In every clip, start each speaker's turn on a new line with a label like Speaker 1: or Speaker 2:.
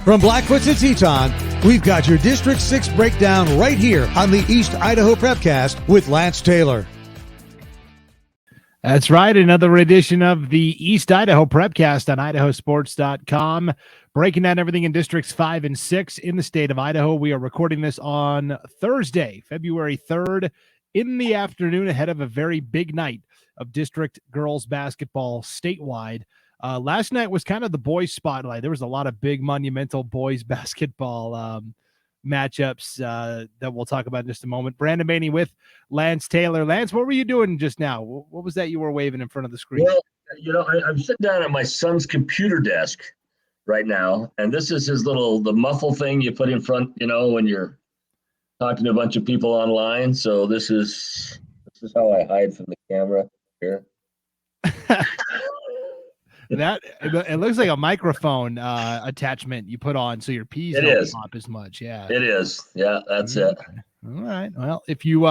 Speaker 1: From Blackfoot to Teton, we've got your District 6 breakdown right here on the East Idaho Prepcast with Lance Taylor.
Speaker 2: That's right. Another edition of the East Idaho Prepcast on IdahoSports.com. Breaking down everything in Districts 5 and 6 in the state of Idaho. We are recording this on Thursday, February 3rd in the afternoon ahead of a very big night of district girls basketball statewide. Last night was kind of the boys' spotlight. There was a lot of big monumental boys basketball matchups that we'll talk about in just a moment. Brandon Baney with Lance Taylor. Lance, what were you doing just now? What was that you were waving in front of the screen?
Speaker 3: Well, I'm sitting down at my son's computer desk right now, and this is the muffle thing you put in front, when you're talking to a bunch of people online. So this is how I hide from the camera here.
Speaker 2: That it looks like a microphone attachment you put on so your P's don't pop as much. Yeah,
Speaker 3: it is. Yeah, that's it.
Speaker 2: All right. Well, if you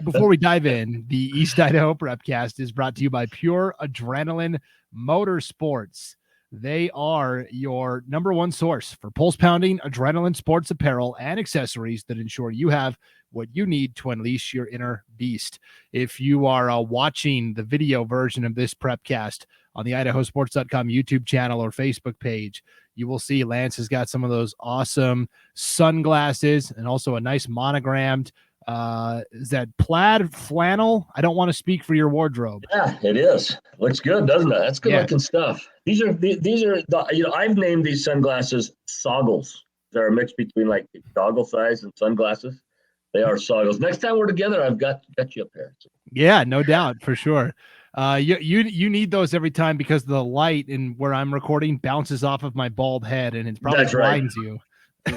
Speaker 2: before we dive in, the East Idaho Prepcast is brought to you by Pure Adrenaline Motorsports. They are your number one source for pulse pounding adrenaline sports apparel and accessories that ensure you have what you need to unleash your inner beast. If you are watching the video version of this Prepcast on the IdahoSports.com YouTube channel or Facebook page, you will see Lance has got some of those awesome sunglasses and also a nice monogrammed, is that plaid flannel? I don't want to speak for your wardrobe.
Speaker 3: Yeah, it is. Looks good, doesn't it? That's good looking stuff. These are I've named these sunglasses soggles. They're a mix between like goggle size and sunglasses. They are soggles. Next time we're together, I've got you a pair.
Speaker 2: Yeah, no doubt, for sure. You need those every time because the light in where I'm recording bounces off of my bald head and it probably blinds you.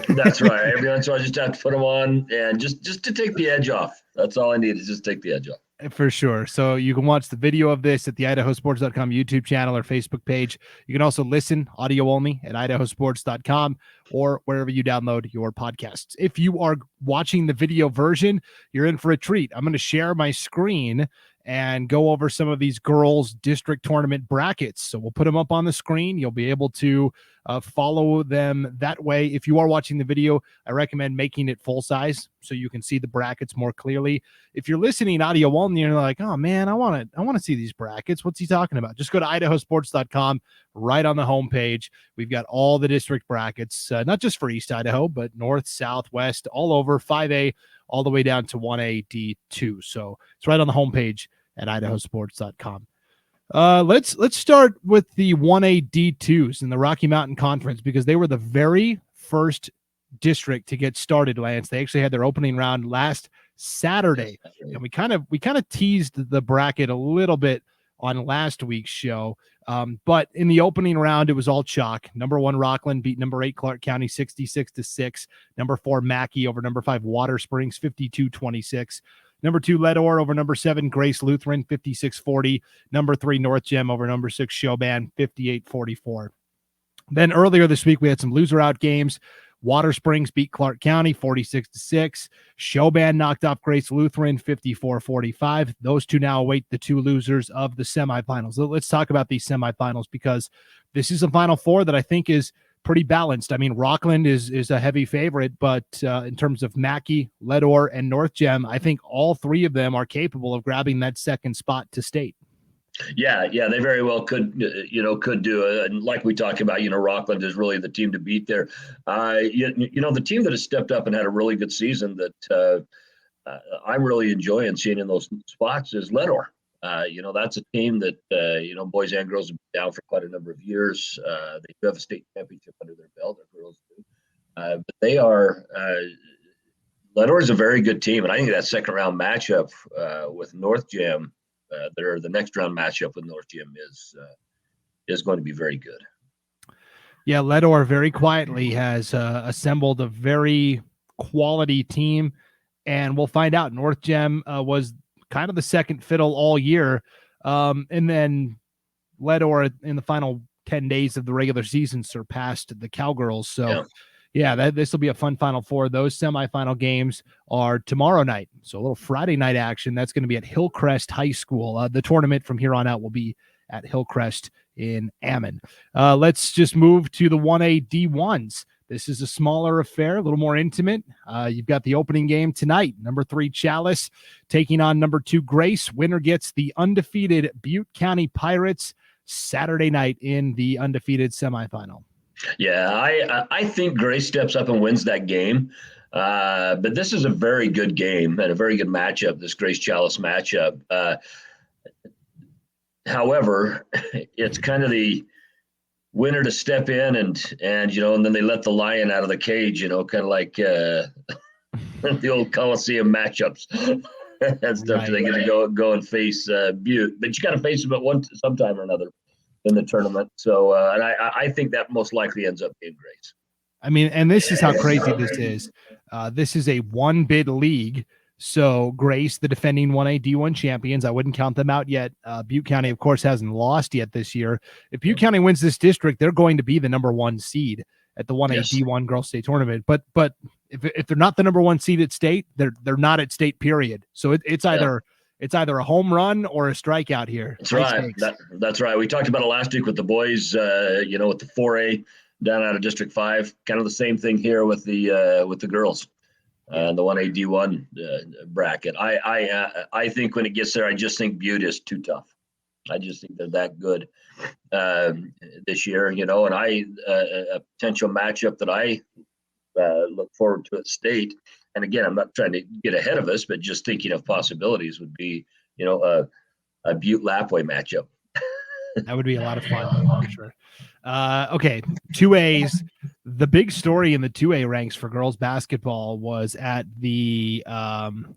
Speaker 3: That's right. Every once in a while, I just have to put them on and just to take the edge off. That's all I need is just take the edge off.
Speaker 2: For sure. So you can watch the video of this at the IdahoSports.com YouTube channel or Facebook page. You can also listen audio only at IdahoSports.com or wherever you download your podcasts. If you are watching the video version, you're in for a treat. I'm going to share my screen and go over some of these girls district tournament brackets. So we'll put them up on the screen. You'll be able to follow them that way. If you are watching the video, I recommend making it full size so you can see the brackets more clearly. If you're listening audio only, you're like, oh man, I want to see these brackets. What's he talking about? Just go to IdahoSports.com. Right on the homepage, we've got all the district brackets, not just for East Idaho, but North, South, West, all over 5A, all the way down to 1A, D2. So it's right on the homepage at IdahoSports.com. Let's start with the 1A D2s in the Rocky Mountain Conference because they were the very first district to get started, Lance. They actually had their opening round last Saturday, and we kind of teased the bracket a little bit on last week's show. But in the opening round, it was all chalk. Number 1 Rockland beat number 8 Clark County 66-6. Number 4 Mackey over number 5 Water Springs 52-26. Number 2 Leadore over number 7 Grace Lutheran 56-40. Number 3 North Gem over number 6 Showban 58-44. Then earlier this week we had some loser out games. Water Springs beat Clark County 46-6. Showban knocked off Grace Lutheran 54-45. Those two now await the two losers of the semifinals. Let's talk about these semifinals because this is a Final Four that I think is pretty balanced. I mean, Rockland is a heavy favorite, but in terms of Mackey, Leadore, and North Gem, I think all three of them are capable of grabbing that second spot to state.
Speaker 3: Yeah, they very well could do it. And like we talked about, Rockland is really the team to beat there. The team that has stepped up and had a really good season that I'm really enjoying seeing in those spots is Leadore. That's a team that, boys and girls have been down for quite a number of years. They do have a state championship under their belt, our girls do. But they are, Leadore is a very good team. And I think that second round matchup with North Gem, the next round matchup with North Gem is going to be very good.
Speaker 2: Yeah, Leadore very quietly has assembled a very quality team, and we'll find out. North Gem was kind of the second fiddle all year, and then Leadore in the final 10 days of the regular season surpassed the Cowgirls. So, yeah, this will be a fun Final Four. Those semifinal games are tomorrow night. So a little Friday night action. That's going to be at Hillcrest High School. The tournament from here on out will be at Hillcrest in Ammon. Let's just move to the 1A D1s. This is a smaller affair, a little more intimate. You've got the opening game tonight. Number 3 Chalice taking on number 2 Grace. Winner gets the undefeated Butte County Pirates Saturday night in the undefeated semifinal.
Speaker 3: Yeah, I think Grace steps up and wins that game. But this is a very good game and a very good matchup, this Grace Chalice matchup. However, it's kind of the winner to step in and then they let the lion out of the cage, kind of like the old Coliseum matchups and stuff. Right. They're going to go and face Butte, but you got to face them at sometime or another in the tournament. So, and I think that most likely ends up being Grace.
Speaker 2: I mean, and this is how crazy this is. This is a 1-bid league. So Grace, the defending 1A D1 champions, I wouldn't count them out yet. Butte County, of course, hasn't lost yet this year. If Butte County wins this district, they're going to be the number 1 seed at the 1A D1 Girls State Tournament. But if they're not the number 1 seed at state, they're not at state, period. So it's either a home run or a strikeout here.
Speaker 3: That's right. That's right. We talked about it last week with the boys, with the 4A down out of District 5. Kind of the same thing here with the girls. The 1A D1 bracket. I think when it gets there, I just think Butte is too tough. I just think they're that good this year, and a potential matchup that I look forward to at state. And again, I'm not trying to get ahead of us, but just thinking of possibilities would be, a Butte Lapway matchup.
Speaker 2: That would be a lot of fun for sure. Okay, 2As. The big story in the 2A ranks for girls basketball was at the I'm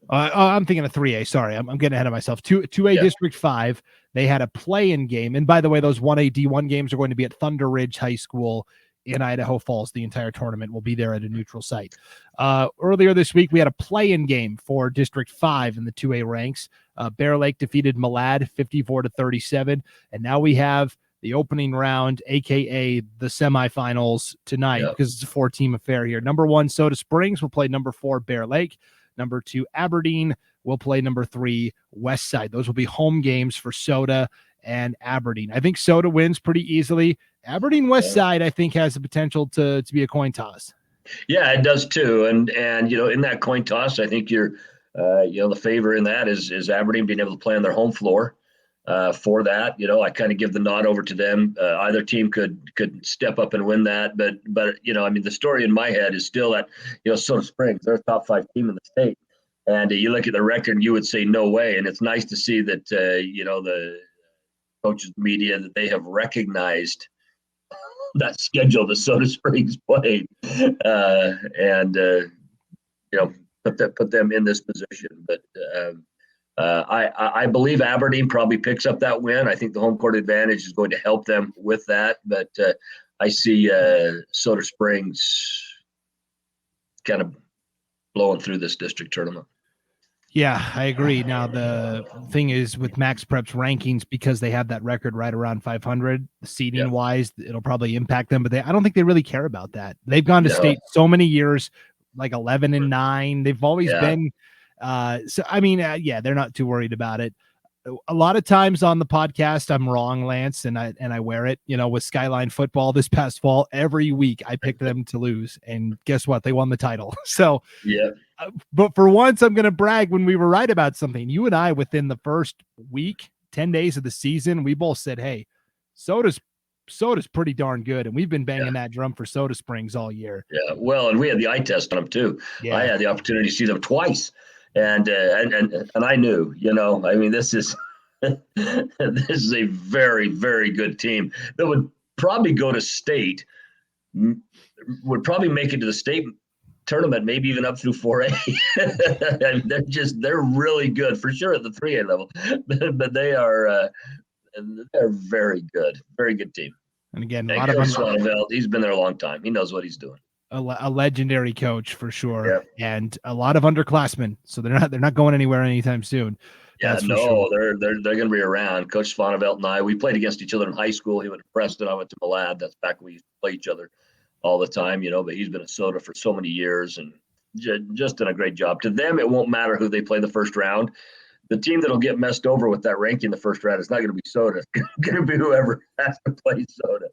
Speaker 2: thinking of 3A. Sorry, I'm getting ahead of myself. 2A District 5. They had a play-in game, and by the way, those 1A D1 games are going to be at Thunder Ridge High School in Idaho Falls. The entire tournament will be there at a neutral site. Earlier this week, we had a play-in game for District 5 in the 2A ranks. Bear Lake defeated Malad 54-37, and now we have the opening round, aka the semifinals tonight, because it's a 4-team affair here. Number 1 Soda Springs will play number 4 Bear Lake. Number 2 Aberdeen will play number 3 Westside. Those will be home games for Soda and Aberdeen. I think Soda wins pretty easily. Aberdeen Westside, I think, has the potential to be a coin toss. Yeah,
Speaker 3: it does too. And in that coin toss, I think you're the favor in that is Aberdeen being able to play on their home floor. For that, I kind of give the nod over to them. Either team could step up and win that, but the story in my head is still that Soda Springs, they're a top 5 team in the state, and you look at the record and you would say no way. And it's nice to see that the coaches, media, that they have recognized that schedule that Soda Springs played, and put them in this position, but. I believe Aberdeen probably picks up that win. I think the home court advantage is going to help them with that. But I see Soda Springs kind of blowing through this district tournament.
Speaker 2: Yeah, I agree. Now, the thing is with Max Prep's rankings, because they have that record right around 500, seeding wise, it'll probably impact them. But I don't think they really care about that. They've gone to state so many years, like 11-9. They've always been. They're not too worried about it. A lot of times on the podcast, I'm wrong, Lance, and I wear it. With Skyline football this past fall, every week I picked them to lose, and guess what? They won the title. So, but for once, I'm going to brag when we were right about something. You and I, within the first week, 10 days of the season, we both said, "Hey, Soda's pretty darn good," and we've been banging that drum for Soda Springs all year.
Speaker 3: Yeah, well, and we had the eye test on them too. I had the opportunity to see them twice. And I knew, this is this is a very, very good team that would probably go to state, would probably make it to the state tournament, maybe even up through 4A. They're really good for sure at the 3A level, but they're very good team.
Speaker 2: And again,
Speaker 3: a lot of he's been there a long time. He knows what he's doing.
Speaker 2: A legendary coach for sure, and a lot of underclassmen, so they're not going anywhere anytime soon.
Speaker 3: They're going to be around. Coach Svanevelt and I, we played against each other in high school. He went to Preston, I went to Malad. That's back when we used to play each other all the time, but he's been a Soda for so many years and just done a great job. To them, it won't matter who they play the first round. the team that'll get messed over with that ranking in the first round is not going to be Soda. It's going to be whoever has to play Soda.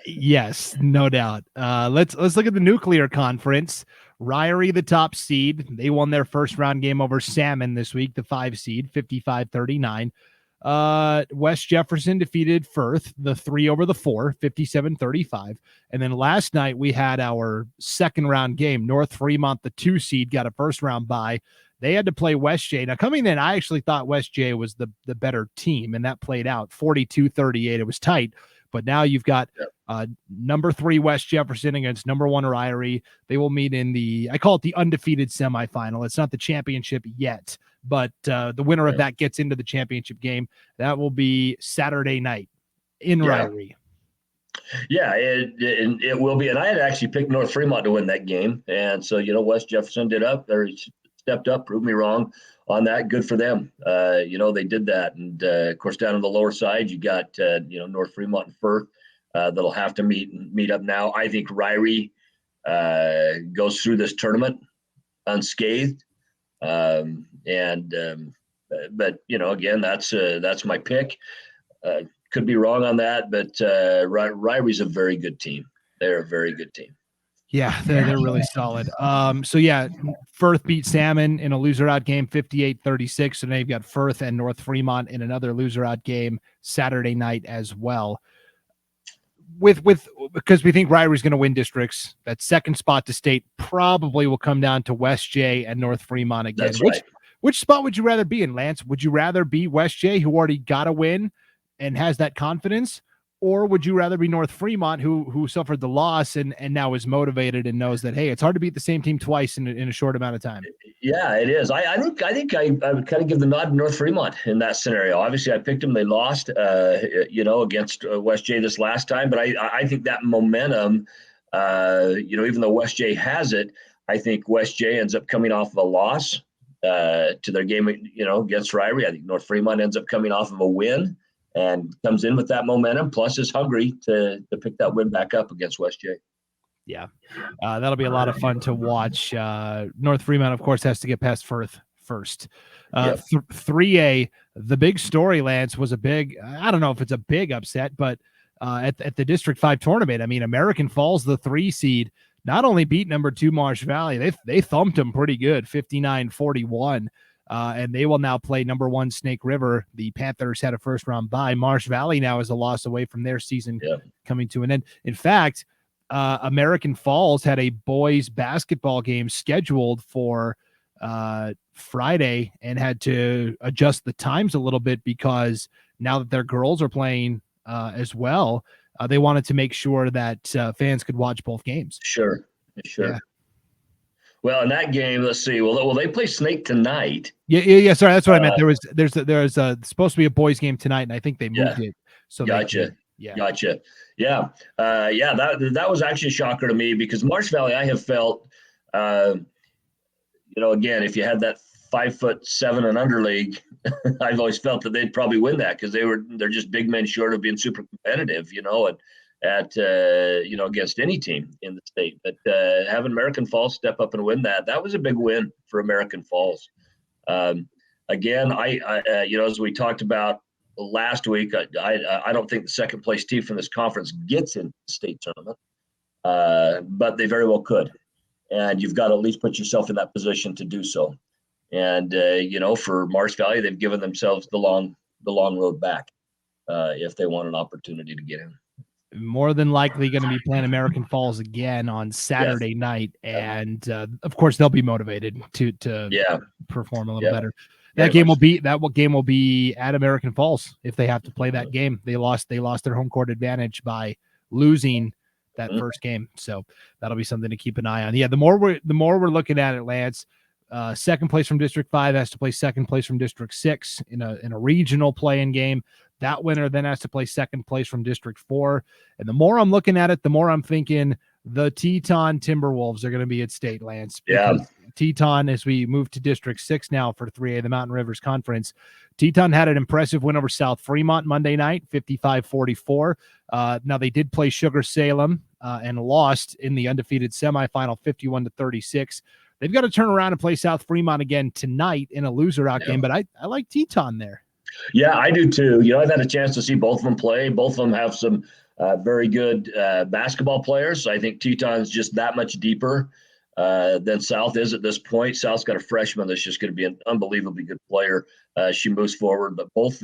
Speaker 2: Yes, no doubt. Let's look at the nuclear conference. Ryrie, the top seed, they won their first round game over Salmon this week, the 5 seed, 55-39. West Jefferson defeated Firth, the 3 over the 4, 57-35. And then last night we had our second round game. North Fremont, the 2 seed, got a first round bye. They had to play West J. Now, coming in, I actually thought West J was the better team, and that played out 42-38. It was tight, but now you've got number 3 West Jefferson against number 1 Ryrie. They will meet in I call it the undefeated semifinal. It's not the championship yet, but the winner of that gets into the championship game. That will be Saturday night in Ryrie.
Speaker 3: Yeah, it will be. And I had actually picked North Fremont to win that game. And so, West Jefferson stepped up, proved me wrong on that. Good for them. They did that. And, of course, down on the lower side, you got, North Fremont and Firth that'll have to meet up now. I think Ryrie goes through this tournament unscathed. But, again, that's my pick. Could be wrong on that, but Ryrie's a very good team. They're a very good team.
Speaker 2: Yeah, they're really solid. Firth beat Salmon in a loser-out game, 58-36. So now you've got Firth and North Fremont in another loser-out game Saturday night as well. Because we think Ryrie's going to win districts, that second spot to state probably will come down to West J and North Fremont again.
Speaker 3: That's right.
Speaker 2: Which spot would you rather be in, Lance? Would you rather be West J, who already got a win and has that confidence? Or would you rather be North Fremont, who suffered the loss and now is motivated and knows that, hey, it's hard to beat the same team twice in a short amount of time?
Speaker 3: Yeah, it is. I think I would kind of give the nod to North Fremont in that scenario. Obviously, I picked them. They lost, against West J this last time. But I think that momentum, even though West J has it, I think West J ends up coming off of a loss to their game, against Ryrie. I think North Fremont ends up coming off of a win and comes in with that momentum, plus is hungry to pick that win back up against West J.
Speaker 2: Yeah, that'll be a lot of fun to watch. North Fremont, of course, has to get past Firth first. 3A, the big story, Lance, was I don't know if it's a big upset, but at the District 5 tournament, I mean, American Falls, the 3 seed, not only beat number 2 Marsh Valley, they thumped them pretty good, 59-41. And they will now play number 1 Snake River. The Panthers had a first round bye. Marsh Valley now is a loss away from their season coming to an end. In fact, American Falls had a boys basketball game scheduled for Friday and had to adjust the times a little bit because now that their girls are playing as well, they wanted to make sure that fans could watch both games.
Speaker 3: Sure.
Speaker 2: Yeah.
Speaker 3: Well, in that game, let's see. Will they play Snake tonight?
Speaker 2: Yeah. Sorry, that's what I meant. There's supposed to be a boys game tonight, and I think they moved it. So
Speaker 3: gotcha. Gotcha. Yeah. That was actually a shocker to me because Marsh Valley, I have felt, again, if you had that 5'7" and under league, I've always felt that they'd probably win that because they're just big men short of being super competitive, against any team in the state. But having American Falls step up and win that was a big win for American Falls. Again, as we talked about last week, I don't think the second place team from this conference gets into the state tournament, but they very well could. And you've got to at least put yourself in that position to do so. And, for Marsh Valley, they've given themselves the long road back if they want an opportunity to get in.
Speaker 2: More than likely going to be playing American Falls again on Saturday night. And of course they'll be motivated to perform a little better. That game will be at American Falls if they have to play that game. They lost their home court advantage by losing that first game. So that'll be something to keep an eye on. Yeah. The more we're looking at it, Lance, second place from District 5 has to play second place from District 6 in a regional play-in game. That winner then has to play second place from District 4. And the more I'm looking at it, the more I'm thinking the Teton Timberwolves are going to be at state, Lance.
Speaker 3: Yeah.
Speaker 2: Teton, as we move to District 6 now for 3A, the Mountain Rivers Conference, Teton had an impressive win over South Fremont Monday night, 55-44. Now they did play Sugar Salem and lost in the undefeated semifinal, 51-36. they've got to turn around and play South Fremont again tonight in a loser-out game, but I like Teton there.
Speaker 3: Yeah, I do too. You know, I've had a chance to see both of them play. Both of them have some very good basketball players. I think Teton's just that much deeper than South is at this point. South's got a freshman that's just going to be an unbelievably good player. She moves forward, but both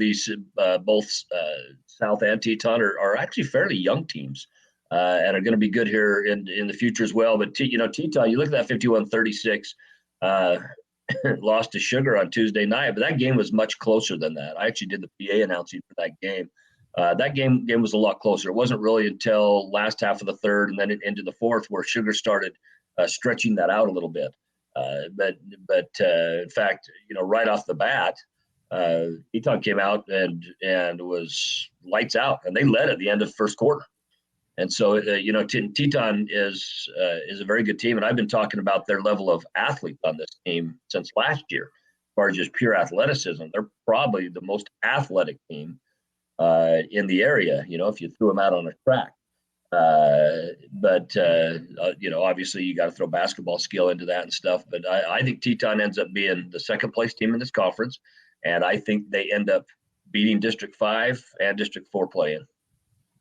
Speaker 3: South and Teton are actually fairly young teams and are going to be good here in the future as well. But Teton, you look at that 51-36. Lost to Sugar on Tuesday night, but that game was much closer than that. I actually did the PA announcing for that game. That game was a lot closer. It wasn't really until last half of the third and then into the fourth where Sugar started stretching that out a little bit. But in fact, right off the bat, Teton came out and was lights out, and they led at the end of the first quarter. And so, Teton is a very good team, and I've been talking about their level of athlete on this team since last year. As far as just pure athleticism, they're probably the most athletic team in the area. If you threw them out on a track, but obviously you got to throw basketball skill into that and stuff. But I think Teton ends up being the second place team in this conference, and I think they end up beating District 5 and District 4 play-in.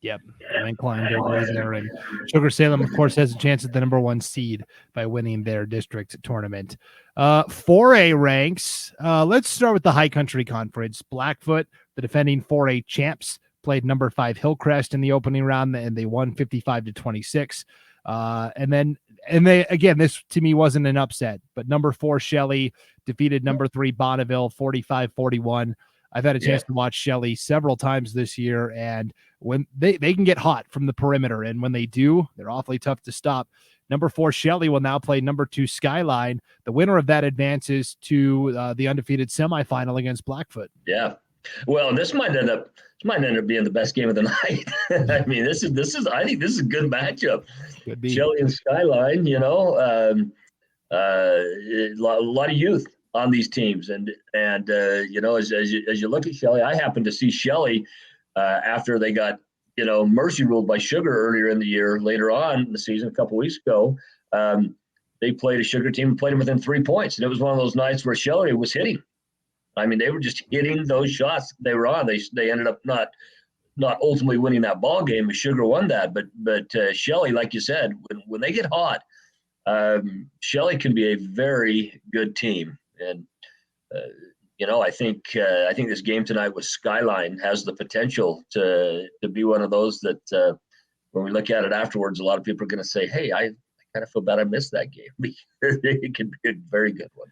Speaker 2: Yep, I'm inclined to agree there. And Sugar Salem, of course, has a chance at the number 1 seed by winning their district tournament. 4A ranks. Let's start with the High Country Conference. Blackfoot, the defending 4A champs, played number 5 Hillcrest in the opening round, and they won 55-26. And they again, this to me wasn't an upset, but number 4 Shelley defeated number 3 Bonneville 45-41. I've had a chance to watch Shelley several times this year, and when they can get hot from the perimeter, and when they do, they're awfully tough to stop. Number 4 Shelley will now play number 2 Skyline. The winner of that advances to the undefeated semifinal against Blackfoot. Yeah.
Speaker 3: Well, this might end up being the best game of the night. I mean, this is I think this is a good matchup.
Speaker 2: Could be.
Speaker 3: Shelley and Skyline, a lot of youth on these teams, and as you look at Shelley, I happened to see Shelley after they got mercy ruled by Sugar earlier in the year. Later on in the season, a couple weeks ago, they played a Sugar team and played them within 3 points, and it was one of those nights where Shelley was hitting. I mean, they were just hitting those shots they were on. They ended up not ultimately winning that ball game. Sugar won that, but Shelley, like you said, when they get hot, Shelley can be a very good team. And I think this game tonight with Skyline has the potential to be one of those that when we look at it afterwards, a lot of people are going to say, "Hey, I kind of feel bad I missed that game." It could be a very good one.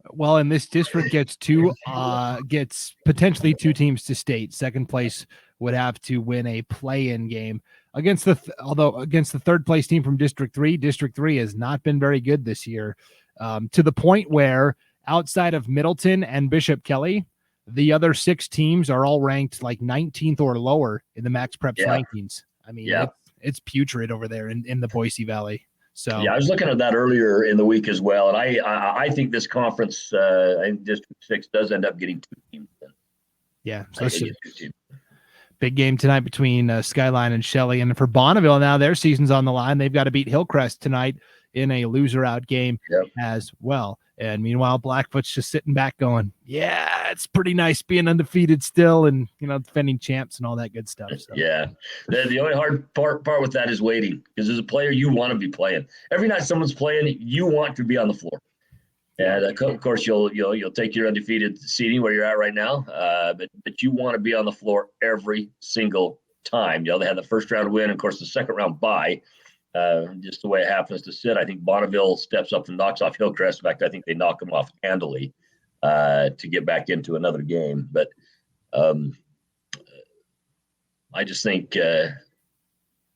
Speaker 2: Well, and this district gets potentially 2 teams to state. Second place would have to win a play-in game against the third place team from District 3. District 3 has not been very good this year, to the point where outside of Middleton and Bishop Kelly, the other 6 teams are all ranked like 19th or lower in the Max Preps rankings. I mean, it's putrid over there in the Boise Valley. So
Speaker 3: I was looking at that earlier in the week as well, and I think this conference, in District 6, does end up getting 2 teams.
Speaker 2: Yeah, so big game tonight between Skyline and Shelley, and for Bonneville now, their season's on the line. They've got to beat Hillcrest tonight in a loser-out game as well. And meanwhile, Blackfoot's just sitting back going, yeah, it's pretty nice being undefeated still and, defending champs and all that good stuff. So.
Speaker 3: Yeah. The only hard part with that is waiting, because as a player, you want to be playing. Every night someone's playing, you want to be on the floor. And of course, you'll take your undefeated seating where you're at right now, but you want to be on the floor every single time. They had the first round win, and of course, the second round bye. Just the way it happens to sit. I think Bonneville steps up and knocks off Hillcrest. In fact, I think they knock them off handily to get back into another game. But I just think,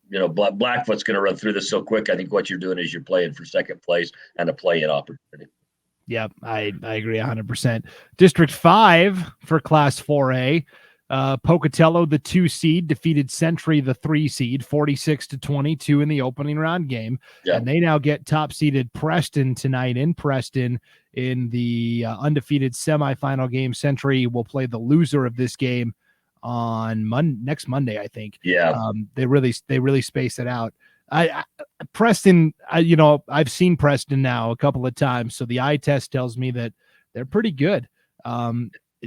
Speaker 3: Blackfoot's going to run through this so quick. I think what you're doing is you're playing for second place and a play-in opportunity.
Speaker 2: Yep, I agree 100%. District 5 for Class 4A. Pocatello, the 2 seed, defeated Century, the 3 seed, 46-22 in the opening round game. Yeah. And they now get top seeded Preston tonight in Preston in the undefeated semifinal game. Century will play the loser of this game on next Monday, I think.
Speaker 3: Yeah.
Speaker 2: They really space it out. Preston, I've seen Preston now a couple of times, so the eye test tells me that they're pretty good,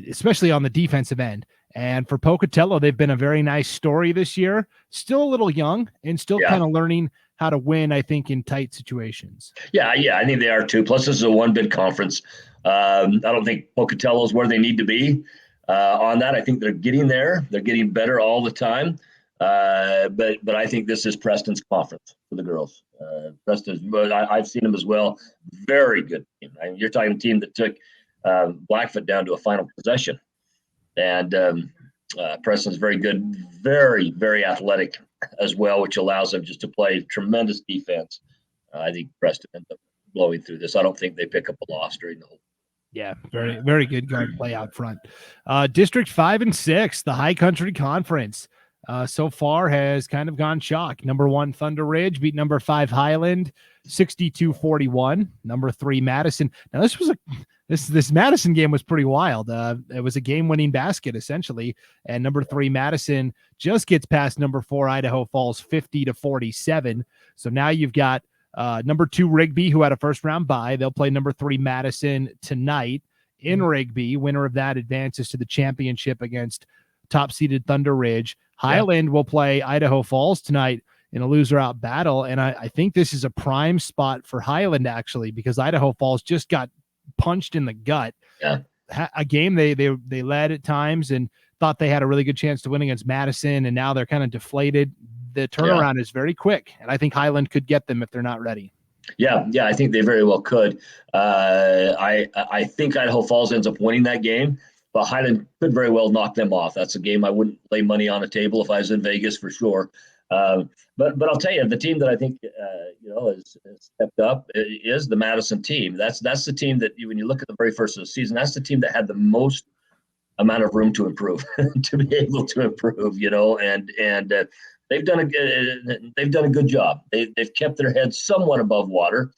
Speaker 2: especially on the defensive end. And for Pocatello, they've been a very nice story this year. Still a little young and still kind of learning how to win, I think, in tight situations.
Speaker 3: Yeah, I think they are too. Plus, this is a one-bid conference. I don't think Pocatello is where they need to be on that. I think they're getting there. They're getting better all the time. But I think this is Preston's conference for the girls. I've seen them as well. Very good team. You're talking a team that took Blackfoot down to a final possession. And Preston's very good, very, very athletic as well, which allows them just to play tremendous defense. I think Preston ends up blowing through this. I don't think they pick up a loss during the whole.
Speaker 2: Yeah, very, very good guard play out front. District 5 and 6, the High Country Conference, so far has kind of gone shock. Number 1, Thunder Ridge beat number 5, Highland, 62-41. Number 3, Madison. Now this Madison game was pretty wild. It was a game-winning basket essentially, and number 3, Madison, just gets past number 4, Idaho Falls, 50-47. So now you've got number 2, Rigby, who had a first-round bye. They'll play number 3, Madison tonight in Rigby. Winner of that advances to the championship against top-seeded Thunder Ridge. Highland will play Idaho Falls tonight in a loser-out battle, and I think this is a prime spot for Highland, actually, because Idaho Falls just got punched in the gut.
Speaker 3: Yeah.
Speaker 2: A game they led at times and thought they had a really good chance to win against Madison, and now they're kind of deflated. The turnaround is very quick, and I think Highland could get them if they're not ready.
Speaker 3: Yeah, I think they very well could. I think Idaho Falls ends up winning that game, but Highland could very well knock them off. That's a game I wouldn't lay money on a table if I was in Vegas for sure. But I'll tell you, the team that I think has stepped up is the Madison team. That's the team that when you look at the very first of the season, that's the team that had the most amount of room to improve, to be able to improve. And they've done a good job. They've kept their heads somewhat above water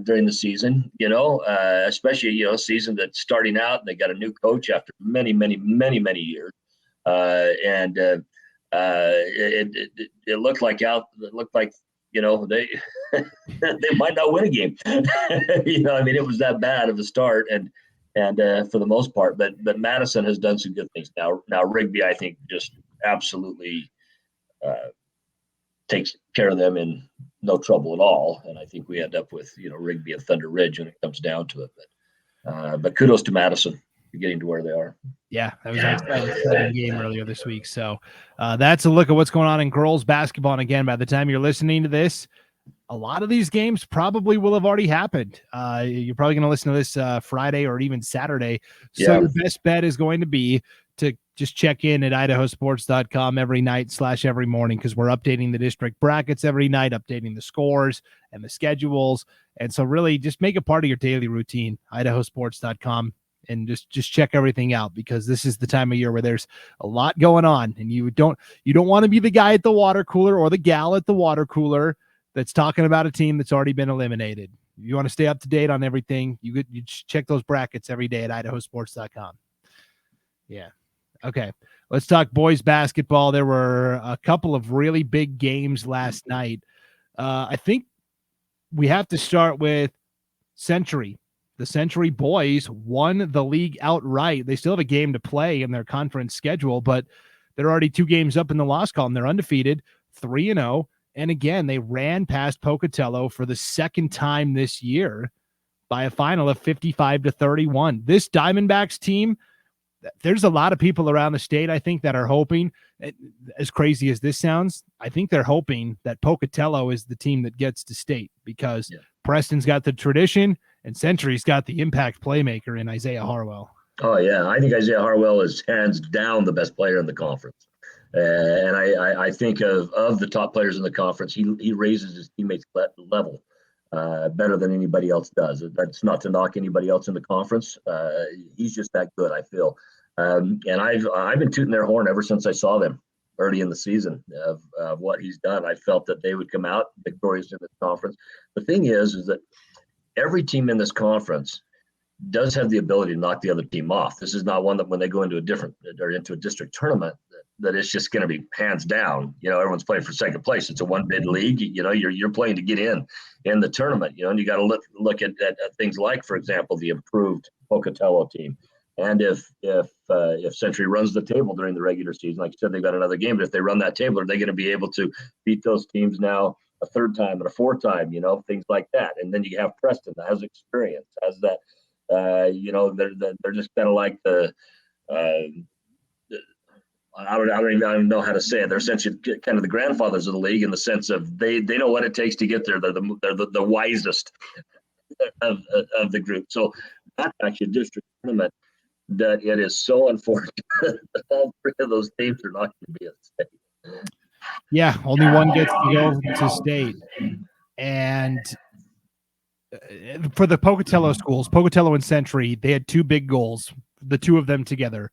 Speaker 3: during the season. Especially a season that's starting out. And they got a new coach after many years, it looked like they they might not win a game. It was that bad of a start, and for the most part, but Madison has done some good things. Now Rigby, I think, just absolutely takes care of them in no trouble at all, and I think we end up with Rigby and Thunder Ridge when it comes down to it. But kudos to Madison for getting to where they are.
Speaker 2: Yeah, that was an exciting game earlier this week. So that's a look at what's going on in girls basketball. And again, by the time you're listening to this, a lot of these games probably will have already happened. You're probably going to listen to this Friday or even Saturday. So your best bet is going to be to just check in at IdahoSports.com every night / every morning, because we're updating the district brackets every night, updating the scores and the schedules. And so really just make it part of your daily routine, IdahoSports.com. And just check everything out, because this is the time of year where there's a lot going on, and you don't want to be the guy at the water cooler or the gal at the water cooler that's talking about a team that's already been eliminated. You want to stay up to date on everything. You check those brackets every day at IdahoSports.com. Yeah. Okay. Let's talk boys basketball. There were a couple of really big games last night. I think we have to start with Century. The Century boys won the league outright. They still have a game to play in their conference schedule, but they're already 2 games up in the loss column. They're undefeated, 3-0. And again, they ran past Pocatello for the second time this year by a final of 55-31. This Diamondbacks team, there's a lot of people around the state, I think, that are hoping, as crazy as this sounds, I think they're hoping that Pocatello is the team that gets to state, because Preston's got the tradition and Century's got the impact playmaker in Isaiah Harwell.
Speaker 3: Oh, yeah. I think Isaiah Harwell is hands down the best player in the conference. And I think of the top players in the conference, he raises his teammates' level better than anybody else does. That's not to knock anybody else in the conference. He's just that good, I feel. And I've been tooting their horn ever since I saw them early in the season of what he's done. I felt that they would come out victorious in this conference. The thing is that every team in this conference does have the ability to knock the other team off. This is not one that when they go into a district tournament that it's just going to be hands down. Everyone's playing for second place. It's a one bid league. You're playing to get in the tournament. And you got to look at things like, for example, the improved Pocatello team. And if Century runs the table during the regular season, like I said, they've got another game. But if they run that table, are they going to be able to beat those teams now a third time and a fourth time? Things like that. And then you have Preston that has experience, has that. They're just kind of like the. I don't even know how to say it. They're essentially kind of the grandfathers of the league in the sense of they know what it takes to get there. They're the wisest of the group. So that's actually a district tournament that it is so unfortunate that all three of those teams are not going to be at state.
Speaker 2: Yeah, only one gets to go to state. And for the Pocatello schools, Pocatello and Century, they had two big goals, the two of them together.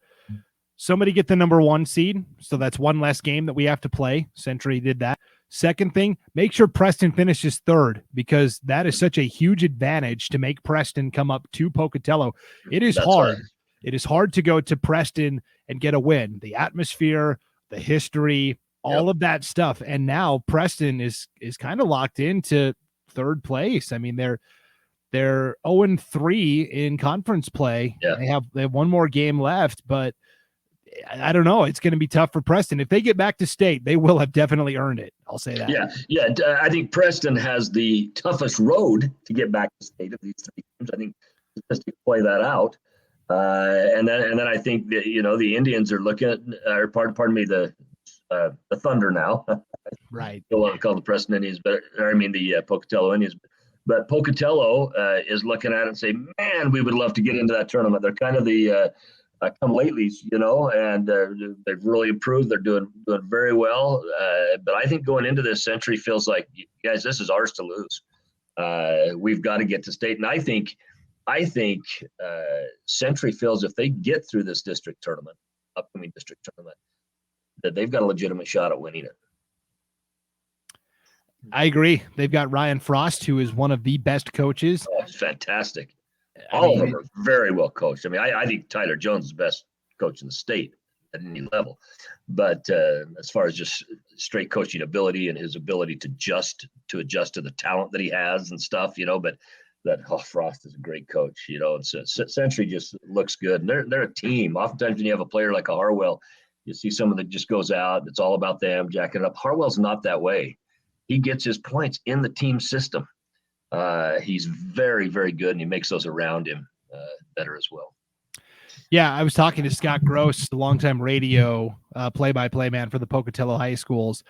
Speaker 2: Somebody get the number 1 seed, so that's one less game that we have to play. Century did that. Second thing, make sure Preston finishes third, because that is such a huge advantage to make Preston come up to Pocatello. It is hard. Right. It is hard to go to Preston and get a win. The atmosphere, the history, all of that stuff. And now Preston is kind of locked into third place. I mean, they're 0-3 in conference play. Yeah. They have one more game left, but I don't know. It's going to be tough for Preston. If they get back to state, they will have definitely earned it. I'll say that.
Speaker 3: Yeah. I think Preston has the toughest road to get back to state of these three teams. I think just to play that out. And then I think that, the Indians are looking at, or pardon me, the Thunder now.
Speaker 2: Right.
Speaker 3: Don't want to call the Preston Indians, the Pocatello Indians. But Pocatello is looking at it and say, man, we would love to get into that tournament. They're kind of the come latelys, and they've really improved. They're doing very well. But I think going into this, Century feels like, guys, this is ours to lose. We've got to get to state. And I think Century feels if they get through this upcoming district tournament, that they've got a legitimate shot at winning it.
Speaker 2: I agree. They've got Ryan Frost, who is one of the best coaches.
Speaker 3: Oh, it's fantastic. All of them are very well coached. I think Tyler Jones is the best coach in the state at any level. But as far as just straight coaching ability and his ability to adjust to the talent that he has and stuff, but Frost is a great coach, and so Century just looks good. And they're a team. Oftentimes when you have a player like a Harwell, you see someone that just goes out, it's all about them, jacking it up. Harwell's not that way. He gets his points in the team system. He's very, very good, and he makes those around him better as well.
Speaker 2: Yeah, I was talking to Scott Gross, the longtime radio play-by-play man for the Pocatello High Schools,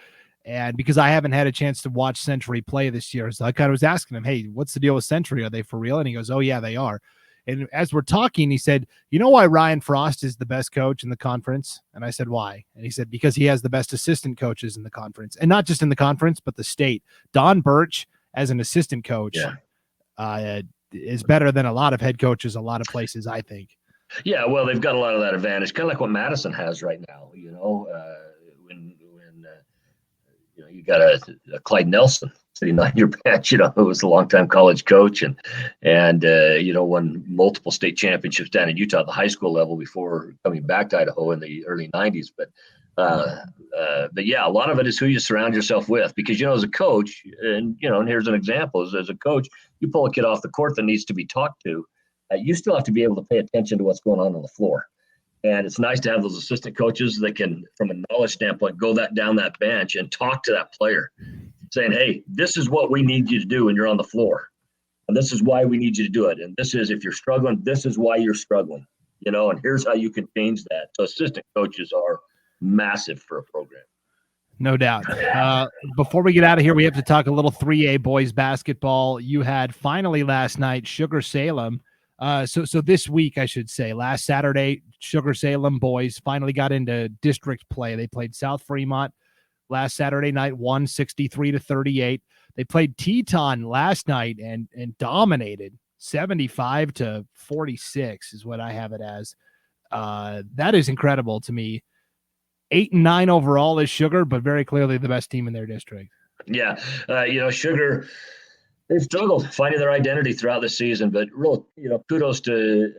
Speaker 2: and because I haven't had a chance to watch Century play this year, so I kind of was asking him, hey, what's the deal with Century? Are they for real? And he goes, oh, yeah, they are. And as we're talking, he said, you know why Ryan Frost is the best coach in the conference? And I said, why? And he said, because he has the best assistant coaches in the conference, and not just in the conference, but the state. Don Birch, as an assistant coach, is better than a lot of head coaches, a lot of places, I think.
Speaker 3: Yeah, well, they've got a lot of that advantage, kind of like what Madison has right now. When you got a Clyde Nelson sitting on your bench, who was a longtime college coach and won multiple state championships down in Utah at the high school level before coming back to Idaho in the early 90s. But yeah, a lot of it is who you surround yourself with, because, as a coach, and here's an example, as a coach, you pull a kid off the court that needs to be talked to, you still have to be able to pay attention to what's going on the floor. And it's nice to have those assistant coaches that can, from a knowledge standpoint, go down that bench and talk to that player, saying, hey, this is what we need you to do when you're on the floor. And this is why we need you to do it. And this is, if you're struggling, this is why you're struggling, and here's how you can change that. So assistant coaches are massive for a program.
Speaker 2: No doubt. Before we get out of here, we have to talk a little 3A boys basketball. You had finally last night Sugar Salem. So this week, I should say, last Saturday, Sugar Salem boys finally got into district play. They played South Fremont last Saturday night, won 63-38. They played Teton last night and dominated 75-46 is what I have it as. That is incredible to me. 8-9 overall is Sugar, but very clearly the best team in their district.
Speaker 3: Yeah. Sugar, they've struggled finding their identity throughout the season, but real, kudos to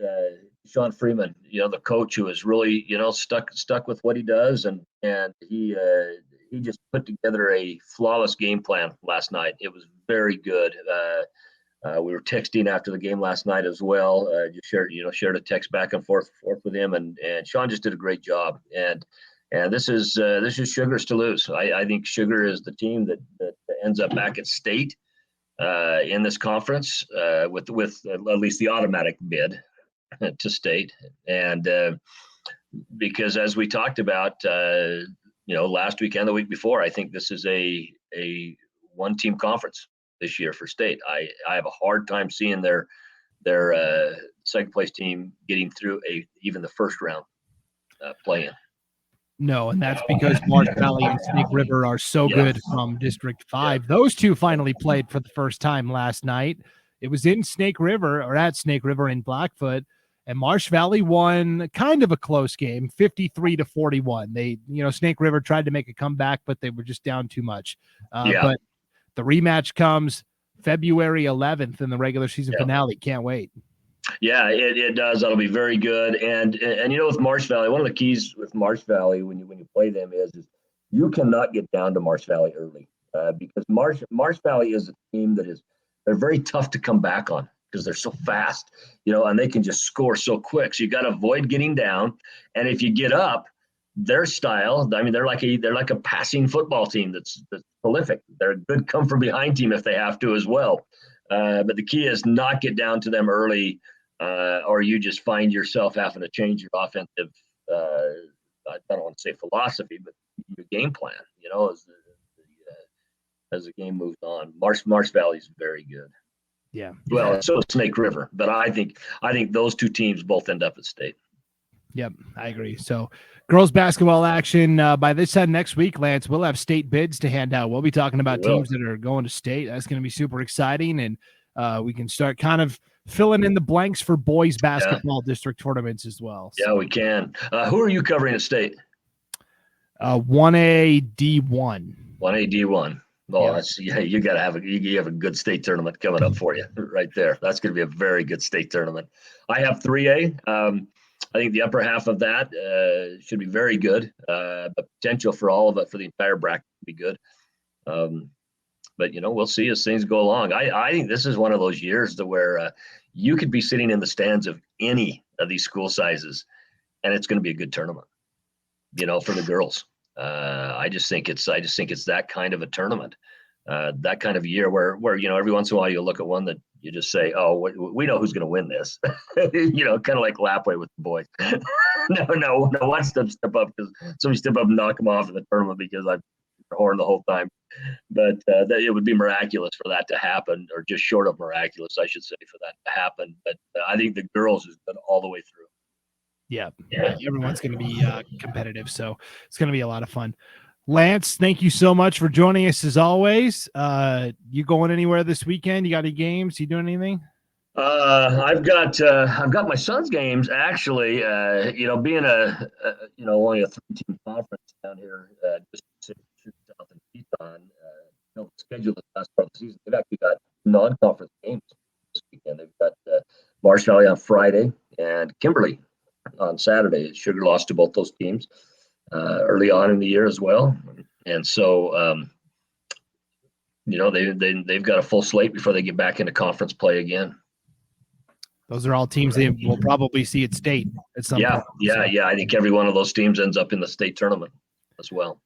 Speaker 3: Sean Freeman, the coach who is really, stuck with what he does, and he just put together a flawless game plan last night. It was very good. We were texting after the game last night as well. Just shared a text back and forth with him, and Sean just did a great job. And this is Sugar's to lose. I think Sugar is the team that ends up back at state in this conference with at least the automatic bid to state. And because as we talked about, last weekend, the week before, I think this is a one-team conference this year for state. I have a hard time seeing their second place team getting through even the first round play-in.
Speaker 2: No, and that's because Marsh Valley and Snake River are so good from District 5. Yeah. Those two finally played for the first time last night. It was in Snake River, or at Snake River in Blackfoot, and Marsh Valley won kind of a close game, 53-41. They, Snake River tried to make a comeback, but they were just down too much. But the rematch comes February 11th in the regular season finale. Can't wait.
Speaker 3: Yeah, it does. That'll be very good. And with Marsh Valley, one of the keys with Marsh Valley when you play them is you cannot get down to Marsh Valley early because Marsh Valley is a team they're very tough to come back on because they're so fast, and they can just score so quick. So you got to avoid getting down. And if you get up, their style, I mean, they're like a passing football team that's prolific. They're a good come from behind team if they have to as well. But the key is not get down to them early. Or you just find yourself having to change your offensive, I don't want to say philosophy, but your game plan, as the game moves on. Marsh Valley is very good.
Speaker 2: Yeah.
Speaker 3: Well, so is Snake River, but I think those two teams both end up at state.
Speaker 2: Yep, I agree. So girls basketball action by this time next week, Lance, we'll have state bids to hand out. We'll be talking about teams that are going to state. That's going to be super exciting. And we can start kind of filling in the blanks for boys basketball district tournaments as well. So.
Speaker 3: Yeah, we can. Who are you covering at state?
Speaker 2: 1A D1.
Speaker 3: 1A D1. Oh, you got to have a good state tournament coming up for you right there. That's going to be a very good state tournament. I have 3A. I think the upper half of that should be very good. The potential for all of it for the entire bracket would be good. But, we'll see as things go along. I think this is one of those years where you could be sitting in the stands of any of these school sizes, and it's going to be a good tournament, for the girls. I just think it's that kind of a tournament, that kind of year where every once in a while you look at one that you just say, oh, we know who's going to win this, kind of like Lapway with the boys. no, watch them step up because somebody step up and knock them off in the tournament because I've horn the whole time. But it would be miraculous for that to happen, or just short of miraculous, I should say, for that to happen. But I think the girls is good all the way through.
Speaker 2: Yeah. Everyone's going to be competitive, so it's going to be a lot of fun. Lance, thank you so much for joining us as always. You going anywhere this weekend? You got any games? You doing anything?
Speaker 3: I've got my son's games actually. Being only a 3-team conference down here, just south in Teton, scheduled the last part of the season. They've actually got non-conference games this weekend. They've got Marsh Valley on Friday and Kimberly on Saturday. Sugar lost to both those teams early on in the year as well, and so they've got a full slate before they get back into conference play again.
Speaker 2: Those are all teams they will probably see at state at some point.
Speaker 3: Yeah. I think every one of those teams ends up in the state tournament as well.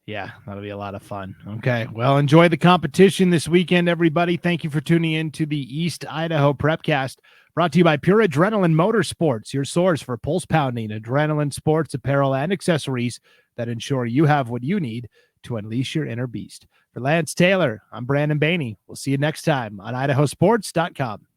Speaker 2: Yeah, that'll be a lot of fun. Okay, well, enjoy the competition this weekend, everybody. Thank you for tuning in to the East Idaho Prepcast, brought to you by Pure Adrenaline Motorsports, your source for pulse-pounding adrenaline sports, apparel, and accessories that ensure you have what you need to unleash your inner beast. For Lance Taylor, I'm Brandon Baney. We'll see you next time on IdahoSports.com.